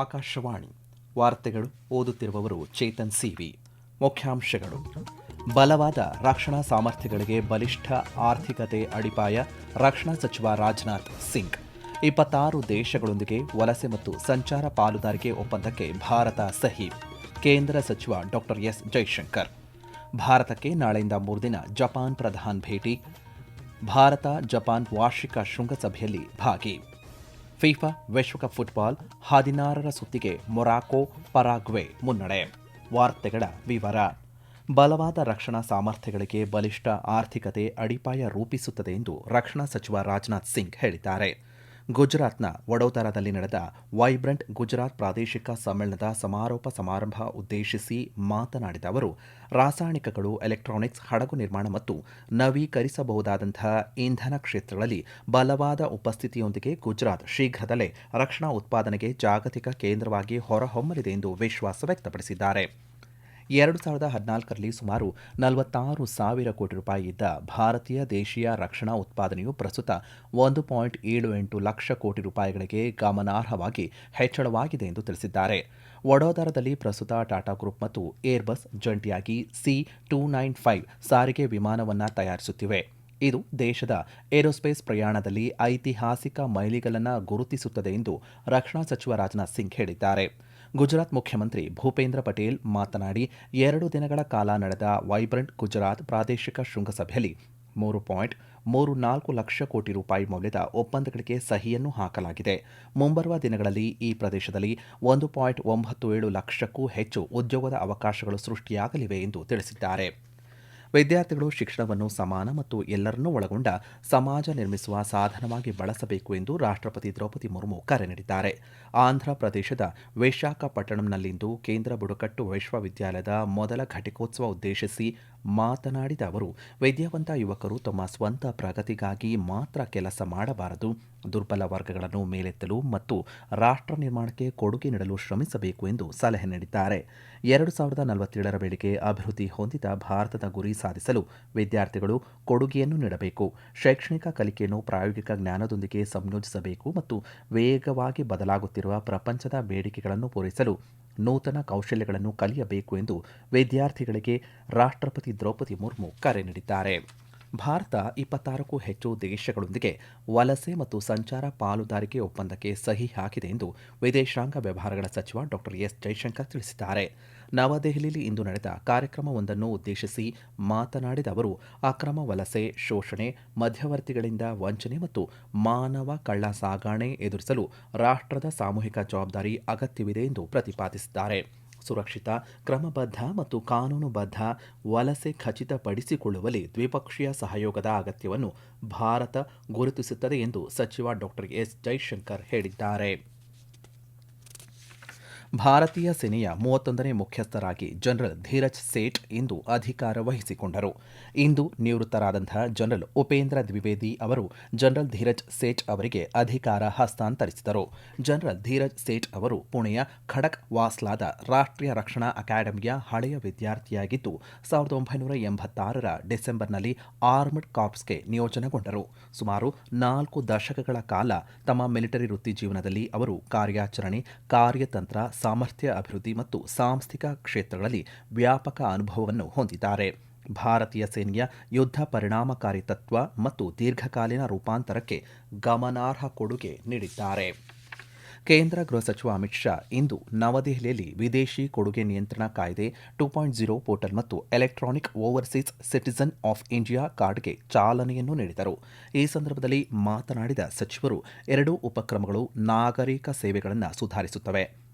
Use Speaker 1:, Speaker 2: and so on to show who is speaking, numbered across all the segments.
Speaker 1: ಆಕಾಶವಾಣಿ ವಾರ್ತೆಗಳು ಓದುತ್ತಿರುವವರು ಚೇತನ್ ಸಿವಿ. ಮುಖ್ಯಾಂಶಗಳು: ಬಲವಾದ ರಕ್ಷಣಾ ಸಾಮರ್ಥ್ಯಗಳಿಗೆ ಬಲಿಷ್ಠ ಆರ್ಥಿಕತೆ ಅಡಿಪಾಯ, ರಕ್ಷಣಾ ಸಚಿವ ರಾಜನಾಥ್ ಸಿಂಗ್. 26 ದೇಶಗಳೊಂದಿಗೆ ವಲಸೆ ಮತ್ತು ಸಂಚಾರ ಪಾಲುದಾರಿಕೆ ಒಪ್ಪಂದಕ್ಕೆ ಭಾರತ ಸಹಿ. ಕೇಂದ್ರ ಸಚಿವ ಡಾ ಎಸ್ ಜೈಶಂಕರ್. ಭಾರತಕ್ಕೆ ನಾಳೆಯಿಂದ 3 ದಿನ ಜಪಾನ್ ಪ್ರಧಾನಿ ಭೇಟಿ. ಭಾರತ ಜಪಾನ್ ವಾರ್ಷಿಕ ಶೃಂಗಸಭೆಯಲ್ಲಿ ಭಾಗಿ. ಫಿಫಾ ವಿಶ್ವಕಪ್ ಫುಟ್ಬಾಲ್ 16ರ ಸುತ್ತಿಗೆ ಮೊರಾಕೊ ಪರಾಗ್ವೆ ಮುನ್ನಡೆ. ವಾರ್ತೆಗಳ ವಿವರ. ಬಲವಾದ ರಕ್ಷಣಾ ಸಾಮರ್ಥ್ಯಗಳಿಗೆ ಬಲಿಷ್ಠ ಆರ್ಥಿಕತೆ ಅಡಿಪಾಯ ರೂಪಿಸುತ್ತದೆ ಎಂದು ರಕ್ಷಣಾ ಸಚಿವ ರಾಜನಾಥ್ ಸಿಂಗ್ ಹೇಳಿದ್ದಾರೆ. ಗುಜರಾತ್ನ ವಡೋದರಾದಲ್ಲಿ ನಡೆದ ವೈಬ್ರೆಂಟ್ ಗುಜರಾತ್ ಪ್ರಾದೇಶಿಕ ಸಮ್ಮೇಳನದ ಸಮಾರೋಪ ಸಮಾರಂಭ ಉದ್ದೇಶಿಸಿ ಮಾತನಾಡಿದ ಅವರು, ರಾಸಾಯನಿಕಗಳು, ಎಲೆಕ್ಟ್ರಾನಿಕ್ಸ್, ಹಡಗು ನಿರ್ಮಾಣ ಮತ್ತು ನವೀಕರಿಸಬಹುದಾದಂತಹ ಇಂಧನ ಕ್ಷೇತ್ರಗಳಲ್ಲಿ ಬಲವಾದ ಉಪಸ್ಥಿತಿಯೊಂದಿಗೆ ಗುಜರಾತ್ ಶೀಘ್ರದಲ್ಲೇ ರಕ್ಷಣಾ ಉತ್ಪಾದನೆಗೆ ಜಾಗತಿಕ ಕೇಂದ್ರವಾಗಿ ಹೊರಹೊಮ್ಮಲಿದೆ ಎಂದು ವಿಶ್ವಾಸ ವ್ಯಕ್ತಪಡಿಸಿದ್ದಾರೆ. 2014ರಲ್ಲಿ ಸುಮಾರು 46,000 ಕೋಟಿ ರೂಪಾಯಿ ಇದ್ದ ಭಾರತೀಯ ದೇಶೀಯ ರಕ್ಷಣಾ ಉತ್ಪಾದನೆಯು ಪ್ರಸ್ತುತ 1.78 ಲಕ್ಷ ಕೋಟಿ ರೂಪಾಯಿಗಳಿಗೆ ಗಮನಾರ್ಹವಾಗಿ ಹೆಚ್ಚಳವಾಗಿದೆ ಎಂದು ತಿಳಿಸಿದ್ದಾರೆ. ವಡೋದರಾದಲ್ಲಿ ಪ್ರಸ್ತುತ ಟಾಟಾ ಗ್ರೂಪ್ ಮತ್ತು ಏರ್ಬಸ್ ಜಂಟಿಯಾಗಿ C295 ಸಾರಿಗೆ ವಿಮಾನವನ್ನು ತಯಾರಿಸುತ್ತಿವೆ. ಇದು ದೇಶದ ಏರೋಸ್ಪೇಸ್ ಪ್ರಯಾಣದಲ್ಲಿ ಐತಿಹಾಸಿಕ ಮೈಲಿಗಲ್ಲನ್ನು ಗುರುತಿಸುತ್ತದೆ ಎಂದು ರಕ್ಷಣಾ ಸಚಿವ ರಾಜನಾಥ್ ಸಿಂಗ್ ಹೇಳಿದ್ದಾರೆ. ಗುಜರಾತ್ ಮುಖ್ಯಮಂತ್ರಿ ಭೂಪೇಂದ್ರ ಪಟೇಲ್ ಮಾತನಾಡಿ, 2 ದಿನಗಳ ಕಾಲ ನಡೆದ ವೈಬ್ರೆಂಟ್ ಗುಜರಾತ್ ಪ್ರಾದೇಶಿಕ ಶೃಂಗಸಭೆಯಲ್ಲಿ 3.34 ಲಕ್ಷ ಕೋಟಿ ರೂಪಾಯಿ ಮೌಲ್ಯದ ಒಪ್ಪಂದಗಳಿಗೆ ಸಹಿಯನ್ನು ಹಾಕಲಾಗಿದೆ. ಮುಂಬರುವ ದಿನಗಳಲ್ಲಿ ಈ ಪ್ರದೇಶದಲ್ಲಿ 1.97 ಲಕ್ಷಕ್ಕೂ ಹೆಚ್ಚು ಉದ್ಯೋಗದ ಅವಕಾಶಗಳು ಸೃಷ್ಟಿಯಾಗಲಿವೆ ಎಂದು ತಿಳಿಸಿದ್ದಾರೆ. ವಿದ್ಯಾರ್ಥಿಗಳು ಶಿಕ್ಷಣವನ್ನು ಸಮಾನ ಮತ್ತು ಎಲ್ಲರನ್ನೂ ಒಳಗೊಂಡ ಸಮಾಜ ನಿರ್ಮಿಸುವ ಸಾಧನವಾಗಿ ಬಳಸಬೇಕು ಎಂದು ರಾಷ್ಟ್ರಪತಿ ದ್ರೌಪದಿ ಮುರ್ಮು ಕರೆ ನೀಡಿದ್ದಾರೆ. ಆಂಧ್ರಪ್ರದೇಶದ ವಿಶಾಖಪಟ್ಟಣಂನಲ್ಲಿಂದು ಕೇಂದ್ರ ಬುಡಕಟ್ಟು ವಿಶ್ವವಿದ್ಯಾಲಯದ ಮೊದಲ ಘಟಿಕೋತ್ಸವ ಉದ್ದೇಶಿಸಿ ಮಾತನಾಡಿದ ಅವರು, ವಿದ್ಯಾವಂತ ಯುವಕರು ತಮ್ಮ ಸ್ವಂತ ಪ್ರಗತಿಗಾಗಿ ಮಾತ್ರ ಕೆಲಸ ಮಾಡಬಾರದು, ದುರ್ಬಲ ವರ್ಗಗಳನ್ನು ಮೇಲೆತ್ತಲು ಮತ್ತು ರಾಷ್ಟ್ರ ನಿರ್ಮಾಣಕ್ಕೆ ಕೊಡುಗೆ ನೀಡಲು ಶ್ರಮಿಸಬೇಕು ಎಂದು ಸಲಹೆ ನೀಡಿದ್ದಾರೆ. 2047ರ ವೇಳೆಗೆ ಅಭಿವೃದ್ಧಿ ಹೊಂದಿದ ಭಾರತದ ಗುರಿ ಸಾಧಿಸಲು ವಿದ್ಯಾರ್ಥಿಗಳು ಕೊಡುಗೆಯನ್ನು ನೀಡಬೇಕು, ಶೈಕ್ಷಣಿಕ ಕಲಿಕೆಯನ್ನು ಪ್ರಾಯೋಗಿಕ ಜ್ಞಾನದೊಂದಿಗೆ ಸಂಯೋಜಿಸಬೇಕು ಮತ್ತು ವೇಗವಾಗಿ ಬದಲಾಗುತ್ತಿರುವ ಪ್ರಪಂಚದ ಬೇಡಿಕೆಗಳನ್ನು ಪೂರೈಸಲು ನೂತನ ಕೌಶಲ್ಯಗಳನ್ನು ಕಲಿಯಬೇಕು ಎಂದು ವಿದ್ಯಾರ್ಥಿಗಳಿಗೆ ರಾಷ್ಟ್ರಪತಿ ದ್ರೌಪದಿ ಮುರ್ಮು ಕರೆ ನೀಡಿದ್ದಾರೆ. ಭಾರತ 26ಕ್ಕೂ ಹೆಚ್ಚು ದೇಶಗಳೊಂದಿಗೆ ವಲಸೆ ಮತ್ತು ಸಂಚಾರ ಪಾಲುದಾರಿಕೆ ಒಪ್ಪಂದಕ್ಕೆ ಸಹಿ ಹಾಕಿದೆ ಎಂದು ವಿದೇಶಾಂಗ ವ್ಯವಹಾರಗಳ ಸಚಿವ ಡಾ ಎಸ್ ಜೈಶಂಕರ್ ತಿಳಿಸಿದ್ದಾರೆ. ನವದೆಹಲಿಯಲ್ಲಿ ಇಂದು ನಡೆದ ಕಾರ್ಯಕ್ರಮವೊಂದನ್ನು ಉದ್ದೇಶಿಸಿ ಮಾತನಾಡಿದ ಅವರು, ಅಕ್ರಮ ವಲಸೆ, ಶೋಷಣೆ, ಮಧ್ಯವರ್ತಿಗಳಿಂದ ವಂಚನೆ ಮತ್ತು ಮಾನವ ಕಳ್ಳ ಸಾಗಣೆ ಎದುರಿಸಲು ರಾಷ್ಟ್ರದ ಸಾಮೂಹಿಕ ಜವಾಬ್ದಾರಿ ಅಗತ್ಯವಿದೆ ಎಂದು ಪ್ರತಿಪಾದಿಸಿದ್ದಾರೆ. ಸುರಕ್ಷಿತ, ಕ್ರಮಬದ್ಧ ಮತ್ತು ಕಾನೂನುಬದ್ಧ ವಲಸೆ ಖಚಿತಪಡಿಸಿಕೊಳ್ಳುವಲ್ಲಿ ದ್ವಿಪಕ್ಷೀಯ ಸಹಯೋಗದ ಅಗತ್ಯವನ್ನು ಭಾರತ ಗುರುತಿಸುತ್ತದೆ ಎಂದು ಸಚಿವ ಡಾ ಎಸ್ ಜೈಶಂಕರ್ ಹೇಳಿದ್ದಾರೆ. ಭಾರತೀಯ ಸೇನೆಯ 31ನೇ ಮುಖ್ಯಸ್ಥರಾಗಿ ಜನರಲ್ ಧೀರಜ್ ಸೇಠ್ ಇಂದು ಅಧಿಕಾರ ವಹಿಸಿಕೊಂಡರು. ಇಂದು ನಿವೃತ್ತರಾದಂತಹ ಜನರಲ್ ಉಪೇಂದ್ರ ದ್ವಿವೇದಿ ಅವರು ಜನರಲ್ ಧೀರಜ್ ಸೇಠ್ ಅವರಿಗೆ ಅಧಿಕಾರ ಹಸ್ತಾಂತರಿಸಿದರು. ಜನರಲ್ ಧೀರಜ್ ಸೇಠ್ ಅವರು ಪುಣೆಯ ಖಡಕ್ ವಾಸ್ಲಾದ ರಾಷ್ಟ್ರೀಯ ರಕ್ಷಣಾ ಅಕಾಡೆಮಿಯ ಹಳೆಯ ವಿದ್ಯಾರ್ಥಿಯಾಗಿದ್ದು 1986ರ ಡಿಸೆಂಬರ್ನಲ್ಲಿ ಆರ್ಮಡ್ ಕಾರ್ಪ್ಸ್ಗೆ ನಿಯೋಜನೆಗೊಂಡರು. ಸುಮಾರು 4 ದಶಕಗಳ ಕಾಲ ತಮ್ಮ ಮಿಲಿಟರಿ ವೃತ್ತಿ ಜೀವನದಲ್ಲಿ ಅವರು ಕಾರ್ಯಾಚರಣೆ, ಕಾರ್ಯತಂತ್ರ, ಸಾಮರ್ಥ್ಯ ಅಭಿವೃದ್ಧಿ ಮತ್ತು ಸಾಂಸ್ಥಿಕ ಕ್ಷೇತ್ರಗಳಲ್ಲಿ ವ್ಯಾಪಕ ಅನುಭವವನ್ನು ಹೊಂದಿದ್ದಾರೆ. ಭಾರತೀಯ ಸೇನೆಯ ಯುದ್ಧ ಪರಿಣಾಮಕಾರಿ ತತ್ವ ಮತ್ತು ದೀರ್ಘಕಾಲೀನ ರೂಪಾಂತರಕ್ಕೆ ಗಮನಾರ್ಹ ಕೊಡುಗೆ ನೀಡಿದ್ದಾರೆ. ಕೇಂದ್ರ ಗೃಹ ಸಚಿವ ಅಮಿತ್ ಶಾ ಇಂದು ನವದೆಹಲಿಯಲ್ಲಿ ವಿದೇಶಿ ಕೊಡುಗೆ ನಿಯಂತ್ರಣ ಕಾಯ್ದೆ 2.0 ಪೋರ್ಟಲ್ ಮತ್ತು electronic overseas citizen of India ಕಾರ್ಡ್ಗೆ ಚಾಲನೆಯನ್ನು ನೀಡಿದರು. ಈ ಸಂದರ್ಭದಲ್ಲಿ ಮಾತನಾಡಿದ ಸಚಿವರು, 2 ಉಪಕ್ರಮಗಳು ನಾಗರಿಕ ಸೇವೆಗಳನ್ನು ಸುಧಾರಿಸುತ್ತವೆ.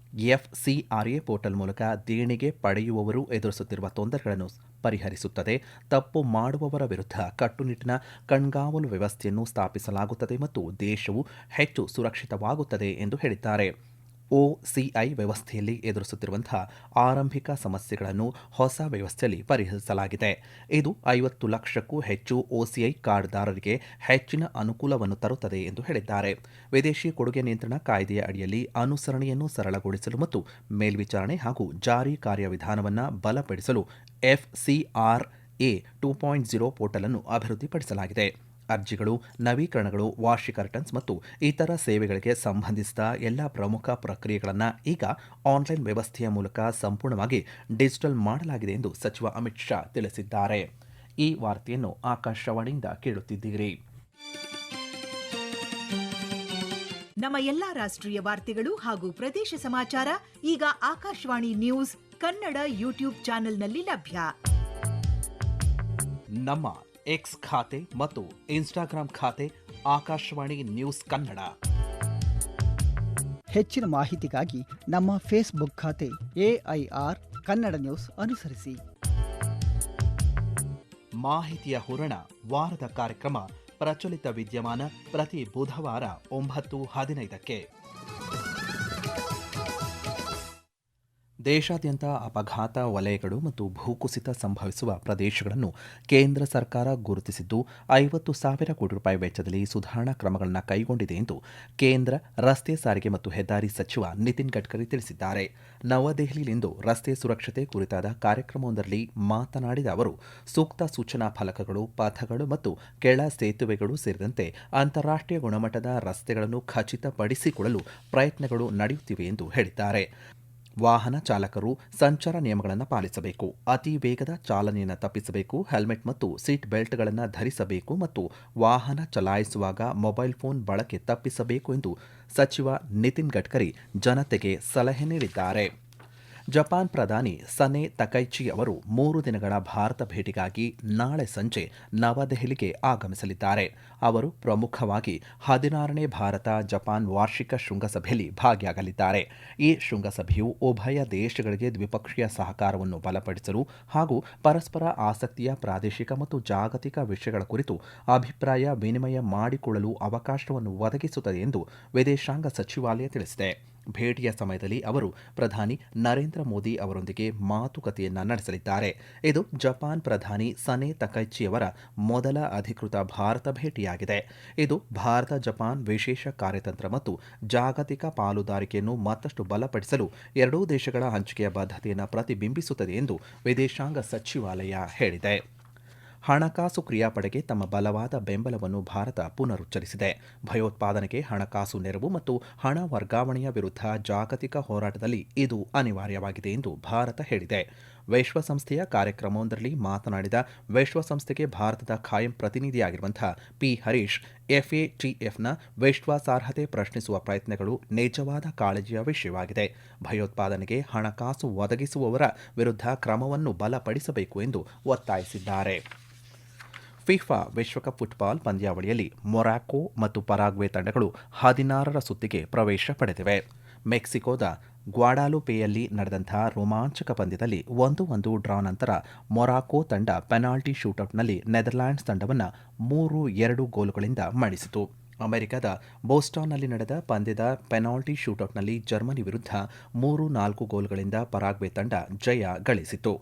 Speaker 1: ಎಫ್ಸಿಆರ್ಎ ಪೋರ್ಟಲ್ ಮೂಲಕ ದೇಣಿಗೆ ಪಡೆಯುವವರು ಎದುರಿಸುತ್ತಿರುವ ತೊಂದರೆಗಳನ್ನು ಪರಿಹರಿಸುತ್ತದೆ, ತಪ್ಪು ಮಾಡುವವರ ವಿರುದ್ಧ ಕಟ್ಟುನಿಟ್ಟಿನ ಕಣ್ಗಾವಲು ವ್ಯವಸ್ಥೆಯನ್ನು ಸ್ಥಾಪಿಸಲಾಗುತ್ತದೆ ಮತ್ತು ದೇಶವು ಹೆಚ್ಚು ಸುರಕ್ಷಿತವಾಗುತ್ತದೆ ಎಂದು ಹೇಳಿದ್ದಾರೆ. ಒಸಿಐ ವ್ಯವಸ್ಥೆಯಲ್ಲಿ ಎದುರಿಸುತ್ತಿರುವಂತಹ ಆರಂಭಿಕ ಸಮಸ್ಯೆಗಳನ್ನು ಹೊಸ ವ್ಯವಸ್ಥೆಯಲ್ಲಿ ಪರಿಹರಿಸಲಾಗಿದೆ. ಇದು 50 ಲಕ್ಷಕ್ಕೂ ಹೆಚ್ಚು ಒಸಿಐ ಕಾರ್ಡ್ದಾರರಿಗೆ ಹೆಚ್ಚಿನ ಅನುಕೂಲವನ್ನು ತರುತ್ತದೆ ಎಂದು ಹೇಳಿದ್ದಾರೆ. ವಿದೇಶಿ ಕೊಡುಗೆ ನಿಯಂತ್ರಣ ಕಾಯ್ದೆಯ ಅಡಿಯಲ್ಲಿ ಅನುಸರಣೆಯನ್ನು ಸರಳಗೊಳಿಸಲು ಮತ್ತು ಮೇಲ್ವಿಚಾರಣೆ ಹಾಗೂ ಜಾರಿ ಕಾರ್ಯವಿಧಾನವನ್ನು ಬಲಪಡಿಸಲು ಎಫ್ಸಿಆರ್ಎ 2.0 ಪೋರ್ಟಲ್ ಅನ್ನು ಅಭಿವೃದ್ಧಿಪಡಿಸಲಾಗಿದೆ. ಅರ್ಜಿಗಳು, ನವೀಕರಣಗಳು, ವಾರ್ಷಿಕ ರಿಟರ್ನ್ಸ್ ಮತ್ತು ಇತರ ಸೇವೆಗಳಿಗೆ ಸಂಬಂಧಿಸಿದ ಎಲ್ಲ ಪ್ರಮುಖ ಪ್ರಕ್ರಿಯೆಗಳನ್ನು ಈಗ ಆನ್ಲೈನ್ ವ್ಯವಸ್ಥೆಯ ಮೂಲಕ ಸಂಪೂರ್ಣವಾಗಿ ಡಿಜಿಟಲ್ ಮಾಡಲಾಗಿದೆ ಎಂದು ಸಚಿವ ಅಮಿತ್ ಶಾ ತಿಳಿಸಿದ್ದಾರೆ. ಈ ವಾರ್ತೆಯನ್ನು ಆಕಾಶವಾಣಿಯಿಂದ ಕೇಳುತ್ತಿದ್ದೀರಿ.
Speaker 2: ನಮ್ಮ ಎಲ್ಲಾ ರಾಷ್ಟ್ರೀಯ ವಾರ್ತೆಗಳು ಹಾಗೂ ಪ್ರದೇಶ ಸಮಾಚಾರ ಈಗ ಆಕಾಶವಾಣಿ ನ್ಯೂಸ್ ಕನ್ನಡ ಯೂಟ್ಯೂಬ್ ಚಾನೆಲ್ನಲ್ಲಿ ಲಭ್ಯ.
Speaker 1: ನಮ್ಮ ಎಕ್ಸ್ ಖಾತೆ ಮತ್ತು ಇನ್ಸ್ಟಾಗ್ರಾಂ ಖಾತೆ ಆಕಾಶವಾಣಿ ನ್ಯೂಸ್ ಕನ್ನಡ.
Speaker 3: ಹೆಚ್ಚಿನ ಮಾಹಿತಿಗಾಗಿ ನಮ್ಮ ಫೇಸ್ಬುಕ್ ಖಾತೆ AIR ಕನ್ನಡ ನ್ಯೂಸ್ ಅನುಸರಿಸಿ.
Speaker 1: ಮಾಹಿತಿಯ ಹೂರಣ ವಾರದ ಕಾರ್ಯಕ್ರಮ ಪ್ರಚಲಿತ ವಿದ್ಯಮಾನ ಪ್ರತಿ ಬುಧವಾರ 9:15ಕ್ಕೆ. ದೇಶಾದ್ಯಂತ ಅಪಘಾತ ವಲಯಗಳು ಮತ್ತು ಭೂಕುಸಿತ ಸಂಭವಿಸುವ ಪ್ರದೇಶಗಳನ್ನು ಕೇಂದ್ರ ಸರ್ಕಾರ ಗುರುತಿಸಿದ್ದು 50,000 ಕೋಟಿ ರೂಪಾಯಿ ವೆಚ್ಚದಲ್ಲಿ ಸುಧಾರಣಾ ಕ್ರಮಗಳನ್ನು ಕೈಗೊಂಡಿದೆ ಎಂದು ಕೇಂದ್ರ ರಸ್ತೆ ಸಾರಿಗೆ ಮತ್ತು ಹೆದ್ದಾರಿ ಸಚಿವ ನಿತಿನ್ ಗಡ್ಕರಿ ತಿಳಿಸಿದ್ದಾರೆ. ನವದೆಹಲಿಯಲ್ಲಿಂದು ರಸ್ತೆ ಸುರಕ್ಷತೆ ಕುರಿತಾದ ಕಾರ್ಯಕ್ರಮವೊಂದರಲ್ಲಿ ಮಾತನಾಡಿದ ಅವರು, ಸೂಕ್ತ ಸೂಚನಾ ಫಲಕಗಳು, ಪಥಗಳು ಮತ್ತು ಕೆಳ ಸೇತುವೆಗಳು ಸೇರಿದಂತೆ ಅಂತಾರಾಷ್ಟ್ರೀಯ ಗುಣಮಟ್ಟದ ರಸ್ತೆಗಳನ್ನು ಖಚಿತಪಡಿಸಿಕೊಳ್ಳಲು ಪ್ರಯತ್ನಗಳು ನಡೆಯುತ್ತಿವೆ ಎಂದು ಹೇಳಿದ್ದಾರೆ. ವಾಹನ ಚಾಲಕರು ಸಂಚಾರ ನಿಯಮಗಳನ್ನು ಪಾಲಿಸಬೇಕು, ಅತಿ ವೇಗದ ಚಾಲನೆಯನ್ನು ತಪ್ಪಿಸಬೇಕು, ಹೆಲ್ಮೆಟ್ ಮತ್ತು ಸೀಟ್ ಬೆಲ್ಟ್ಗಳನ್ನು ಧರಿಸಬೇಕು ಮತ್ತು ವಾಹನ ಚಲಾಯಿಸುವಾಗ ಮೊಬೈಲ್ ಫೋನ್ ಬಳಕೆ ತಪ್ಪಿಸಬೇಕು ಎಂದು ಸಚಿವ ನಿತಿನ್ ಗಡ್ಕರಿ ಜನತೆಗೆ ಸಲಹೆ ನೀಡಿದ್ದಾರೆ. ಜಪಾನ್ ಪ್ರಧಾನಿ ಸನೆ ತಕೈಚಿ ಅವರು 3 ದಿನಗಳ ಭಾರತ ಭೇಟಿಗಾಗಿ ನಾಳೆ ಸಂಜೆ ನವದೆಹಲಿಗೆ ಆಗಮಿಸಲಿದ್ದಾರೆ. ಅವರು ಪ್ರಮುಖವಾಗಿ 16ನೇ ಭಾರತ ಜಪಾನ್ ವಾರ್ಷಿಕ ಶೃಂಗಸಭೆಯಲ್ಲಿ ಭಾಗಿಯಾಗಲಿದ್ದಾರೆ. ಈ ಶೃಂಗಸಭೆಯು ಉಭಯ ದೇಶಗಳಿಗೆ ದ್ವಿಪಕ್ಷೀಯ ಸಹಕಾರವನ್ನು ಬಲಪಡಿಸಲು ಹಾಗೂ ಪರಸ್ಪರ ಆಸಕ್ತಿಯ ಪ್ರಾದೇಶಿಕ ಮತ್ತು ಜಾಗತಿಕ ವಿಷಯಗಳ ಕುರಿತು ಅಭಿಪ್ರಾಯ ವಿನಿಮಯ ಮಾಡಿಕೊಳ್ಳಲು ಅವಕಾಶವನ್ನು ಒದಗಿಸುತ್ತದೆ ಎಂದು ವಿದೇಶಾಂಗ ಸಚಿವಾಲಯ ತಿಳಿಸಿದೆ. ಭೇಟಿಯ ಸಮಯದಲ್ಲಿ ಅವರು ಪ್ರಧಾನಿ ನರೇಂದ್ರ ಮೋದಿ ಅವರೊಂದಿಗೆ ಮಾತುಕತೆಯನ್ನ ನಡೆಸಲಿದ್ದಾರೆ. ಇದು ಜಪಾನ್ ಪ್ರಧಾನಿ ಸನೆ ತಕೈಚಿಯವರ ಮೊದಲ ಅಧಿಕೃತ ಭಾರತ ಭೇಟಿಯಾಗಿದೆ. ಇದು ಭಾರತ ಜಪಾನ್ ವಿಶೇಷ ಕಾರ್ಯತಂತ್ರ ಮತ್ತು ಜಾಗತಿಕ ಪಾಲುದಾರಿಕೆಯನ್ನು ಮತ್ತಷ್ಟು ಬಲಪಡಿಸಲು ಎರಡೂ ದೇಶಗಳ ಹಂಚಿಕೆಯ ಬದ್ಧತೆಯನ್ನು ಪ್ರತಿಬಿಂಬಿಸುತ್ತದೆ ಎಂದು ವಿದೇಶಾಂಗ ಸಚಿವಾಲಯ ಹೇಳಿದೆ. ಹಣಕಾಸು ಕ್ರಿಯಾಪಡೆಗೆ ತಮ್ಮ ಬಲವಾದ ಬೆಂಬಲವನ್ನು ಭಾರತ ಪುನರುಚ್ಚರಿಸಿದೆ. ಭಯೋತ್ಪಾದನೆಗೆ ಹಣಕಾಸು ನೆರವು ಮತ್ತು ಹಣ ವರ್ಗಾವಣೆಯ ವಿರುದ್ಧ ಜಾಗತಿಕ ಹೋರಾಟದಲ್ಲಿ ಇದು ಅನಿವಾರ್ಯವಾಗಿದೆ ಎಂದು ಭಾರತ ಹೇಳಿದೆ. ವಿಶ್ವಸಂಸ್ಥೆಯ ಕಾರ್ಯಕ್ರಮವೊಂದರಲ್ಲಿ ಮಾತನಾಡಿದ ವಿಶ್ವಸಂಸ್ಥೆಗೆ ಭಾರತದ ಖಾಯಂ ಪ್ರತಿನಿಧಿಯಾಗಿರುವಂತಹ ಪಿ ಹರೀಶ್, FATFನ ವಿಶ್ವಾಸಾರ್ಹತೆ ಪ್ರಶ್ನಿಸುವ ಪ್ರಯತ್ನಗಳು ನಿಜವಾದ ಕಾಳಜಿಯ ವಿಷಯವಾಗಿದೆ. ಭಯೋತ್ಪಾದನೆಗೆ ಹಣಕಾಸು ಒದಗಿಸುವವರ ವಿರುದ್ಧ ಕ್ರಮವನ್ನು ಬಲಪಡಿಸಬೇಕು ಎಂದು ಒತ್ತಾಯಿಸಿದ್ದಾರೆ. ಫಿಫಾ ವಿಶ್ವಕಪ್ ಫುಟ್ಬಾಲ್ ಪಂದ್ಯಾವಳಿಯಲ್ಲಿ ಮೊರಾಕೊ ಮತ್ತು ಪರಾಗ್ವೆ ತಂಡಗಳು 16ರ ಸುತ್ತಿಗೆ ಪ್ರವೇಶ ಪಡೆದಿವೆ. ಮೆಕ್ಸಿಕೋದ ಗ್ವಾಡಾಲುಪೆಯಲ್ಲಿ ನಡೆದಂತಹ ರೋಮಾಂಚಕ ಪಂದ್ಯದಲ್ಲಿ 1-1 ಡ್ರಾ ನಂತರ ಮೊರಾಕೊ ತಂಡ ಪೆನಾಲ್ಟಿ ಶೂಟೌಟ್ನಲ್ಲಿ ನೆದರ್ಲ್ಯಾಂಡ್ಸ್ ತಂಡವನ್ನು 3-2 ಗೋಲುಗಳಿಂದ ಮಣಿಸಿತು. ಅಮೆರಿಕದ ಬೋಸ್ಟಾನ್ನಲ್ಲಿ ನಡೆದ ಪಂದ್ಯದ ಪೆನಾಲ್ಟಿ ಶೂಟೌಟ್ನಲ್ಲಿ ಜರ್ಮನಿ ವಿರುದ್ಧ 3-4 ಗೋಲುಗಳಿಂದ ಪರಾಗ್ವೆ ತಂಡ ಜಯ ಗಳಿಸಿತು.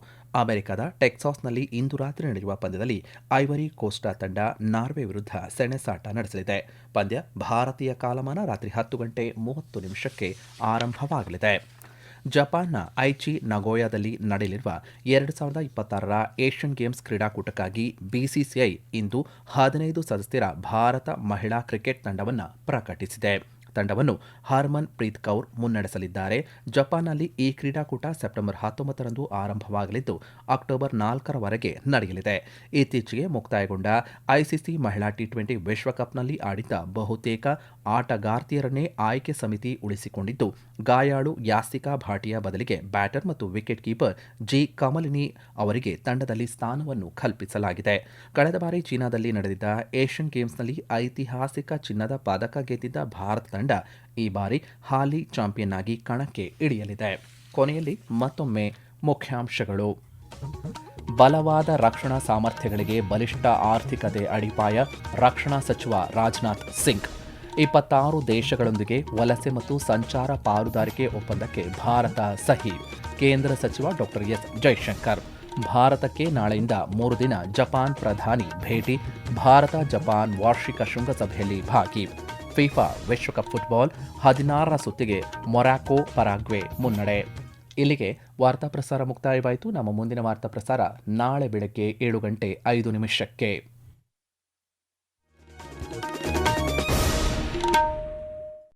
Speaker 1: ಅಮೆರಿಕದ ಟೆಕ್ಸಾಸ್ನಲ್ಲಿ ಇಂದು ರಾತ್ರಿ ನಡೆಯುವ ಪಂದ್ಯದಲ್ಲಿ ಐವರಿ ಕೋಸ್ಟಾ ತಂಡ ನಾರ್ವೆ ವಿರುದ್ಧ ಸೆಣಸಾಟ ನಡೆಸಲಿದೆ. ಪಂದ್ಯ ಭಾರತೀಯ ಕಾಲಮಾನ ರಾತ್ರಿ 10:30 ಆರಂಭವಾಗಲಿದೆ. ಜಪಾನ್ನ ಐಚಿ ನಗೋಯಾದಲ್ಲಿ ನಡೆಯಲಿರುವ 2026ರ ಏಷ್ಯನ್ ಗೇಮ್ಸ್ ಕ್ರೀಡಾಕೂಟಕ್ಕಾಗಿ ಬಿಸಿಸಿಐ ಇಂದು 15 ಸದಸ್ಯರ ಭಾರತ ಮಹಿಳಾ ಕ್ರಿಕೆಟ್ ತಂಡವನ್ನು ಪ್ರಕಟಿಸಿದೆ. ತಂಡವನ್ನು ಹರ್ಮನ್ ಪ್ರೀತ್ ಕೌರ್ ಮುನ್ನಡೆಸಲಿದ್ದಾರೆ. ಜಪಾನ್ನಲ್ಲಿ ಈ ಕ್ರೀಡಾಕೂಟ ಸೆಪ್ಟೆಂಬರ್ 19ರಂದು ಆರಂಭವಾಗಲಿದ್ದು ಅಕ್ಟೋಬರ್ 4ರವರೆಗೆ ನಡೆಯಲಿದೆ. ಇತ್ತೀಚೆಗೆ ಮುಕ್ತಾಯಗೊಂಡ ಐಸಿಸಿ ಮಹಿಳಾ ಟಿ20 ವಿಶ್ವಕಪ್ನಲ್ಲಿ ಆಡಿದ್ದ ಬಹುತೇಕ ಆಟಗಾರ್ತಿಯರನ್ನೇ ಆಯ್ಕೆ ಸಮಿತಿ ಉಳಿಸಿಕೊಂಡಿದ್ದು, ಗಾಯಾಳು ಯಾಸಿಕಾ ಭಾಟಿಯಾ ಬದಲಿಗೆ ಬ್ಯಾಟರ್ ಮತ್ತು ವಿಕೆಟ್ ಕೀಪರ್ ಜಿ ಕಮಲಿನಿ ಅವರಿಗೆ ತಂಡದಲ್ಲಿ ಸ್ಥಾನವನ್ನು ಕಲ್ಪಿಸಲಾಗಿದೆ. ಕಳೆದ ಬಾರಿ ಚೀನಾದಲ್ಲಿ ನಡೆದಿದ್ದ ಏಷ್ಯನ್ ಗೇಮ್ಸ್ನಲ್ಲಿ ಐತಿಹಾಸಿಕ ಚಿನ್ನದ ಪದಕ ಗೆದ್ದಿದ್ದ ಭಾರತ ತಂಡ ಈ ಬಾರಿ ಹಾಲಿ ಚಾಂಪಿಯನ್ ಆಗಿ ಕಣಕ್ಕೆ ಇಳಿಯಲಿದೆ. ಕೊನೆಯಲ್ಲಿ ಮತ್ತೊಮ್ಮೆ ಮುಖ್ಯಾಂಶಗಳು. ಬಲವಾದ ರಕ್ಷಣಾ ಸಾಮರ್ಥ್ಯಗಳಿಗೆ ಬಲಿಷ್ಠ ಆರ್ಥಿಕತೆ ಅಡಿಪಾಯ, ರಕ್ಷಣಾ ಸಚಿವ ರಾಜನಾಥ್ ಸಿಂಗ್. 26 ದೇಶಗಳೊಂದಿಗೆ ವಲಸೆ ಮತ್ತು ಸಂಚಾರ ಪಾಲುದಾರಿಕೆ ಒಪ್ಪಂದಕ್ಕೆ ಭಾರತ ಸಹಿ. ಕೇಂದ್ರ ಸಚಿವ ಡಾಕ್ಟರ್ ಎಸ್ ಜೈಶಂಕರ್. ಭಾರತಕ್ಕೆ ನಾಳೆಯಿಂದ 3 ದಿನ ಜಪಾನ್ ಪ್ರಧಾನಿ ಭೇಟಿ. ಭಾರತ ಜಪಾನ್ ವಾರ್ಷಿಕ ಶೃಂಗಸಭೆಯಲ್ಲಿ ಭಾಗಿ. ಫಿಫಾ ವಿಶ್ವಕಪ್ ಫುಟ್ಬಾಲ್ 16ರ ಸುತ್ತಿಗೆ ಮೊರಾಕೊ ಪರಾಗ್ವೆ ಮುನ್ನಡೆ. ಇಲ್ಲಿಗೆ ವಾರ್ತಾ ಪ್ರಸಾರ ಮುಕ್ತಾಯವಾಯಿತು. ನಮ್ಮ ಮುಂದಿನ ವಾರ್ತಾ ಪ್ರಸಾರ ನಾಳೆ ಬೆಳಗ್ಗೆ 7:05